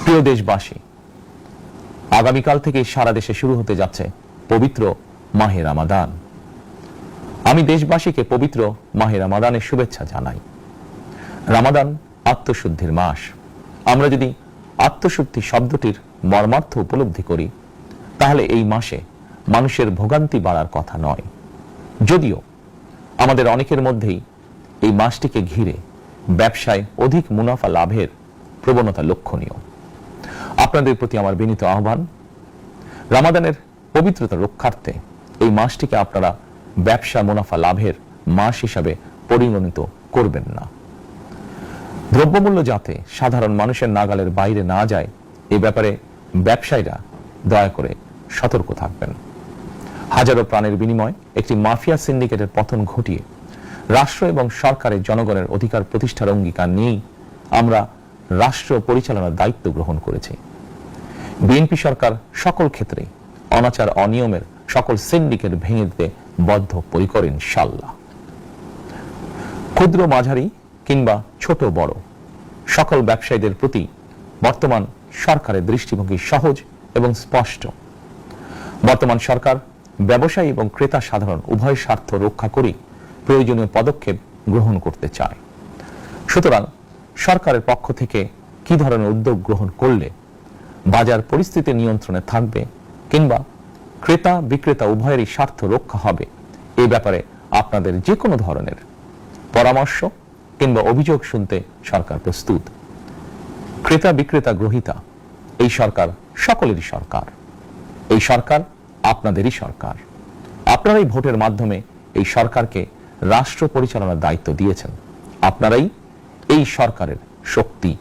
প্রিয় দেশবাসী, আগামীকাল থেকে সারা দেশে শুরু হতে যাচ্ছে পবিত্র মাহে রমাদান। আমি দেশবাসীকে পবিত্র মাহে রমাদানের শুভেচ্ছা জানাই। রমাদান আত্মশুদ্ধির মাস। আমরা যদি আত্মশুদ্ধি শব্দটির মর্মার্থ উপলব্ধি করি, তাহলে এই মাসে মানুষের ভোগান্তি বাড়ার কথা নয়। যদিও আমাদের অনেকের মধ্যেই এই মাসটিকে ঘিরে ব্যবসায় অধিক মুনাফা লাভের প্রবণতা লক্ষণীয়। আপনাদের প্রতি আমার বিনীত আহ্বান, রমাদানের পবিত্রতা রক্ষার্থে এই মাসটিকে আপনারা ব্যবসা মুনাফা লাভের মাস হিসাবে পরিগণিত করবেন না। দ্রব্যমূল্য যাতে সাধারণ মানুষের নাগালের বাইরে না যায়, এ ব্যাপারে ব্যবসায়ীরা দয়া করে সতর্ক থাকবেন। হাজারো প্রাণের বিনিময়ে একটি মাফিয়া সিন্ডিকেটের পতন ঘটিয়ে রাষ্ট্র এবং সরকারের জনগণের অধিকার প্রতিষ্ঠার অঙ্গীকার নিয়েই আমরা রাষ্ট্র পরিচালনার দায়িত্ব গ্রহণ করেছি। বিএনপি সরকার সকল ক্ষেত্রে অনাচার অনিয়মের সকল সিন্ডিকেট ভেঙে দিতে বদ্ধপরিকর ইনশাআল্লাহ। ক্ষুদ্র মাঝারি কিংবা ছোট বড় সকল ব্যবসায়ীদের প্রতি বর্তমান সরকারের দৃষ্টিভঙ্গি সহজ এবং স্পষ্ট। বর্তমান সরকার ব্যবসায়ী এবং ক্রেতা সাধারণ উভয় স্বার্থ রক্ষা করে প্রয়োজনীয় পদক্ষেপ গ্রহণ করতে চায়। সুতরাং সরকারের পক্ষ থেকে কি ধরনের উদ্যোগ গ্রহণ করলে বাজার পরিস্থিতি নিয়ন্ত্রণে থাকবে কিংবা ক্রেতা বিক্রেতা উভয়েরই স্বার্থ রক্ষা হবে, এ ব্যাপারে আপনাদের যে কোনো ধরনের পরামর্শ কিংবা অভিযোগ শুনতে সরকার প্রস্তুত। ক্রেতা বিক্রেতা গ্রহীতা এই সরকার সকলেরই সরকার। এই সরকার আপনাদেরই সরকার। আপনারাই ভোটের মাধ্যমে এই সরকারকে রাষ্ট্র পরিচালনার দায়িত্ব দিয়েছেন। আপনারাই এই সরকারের শক্তি।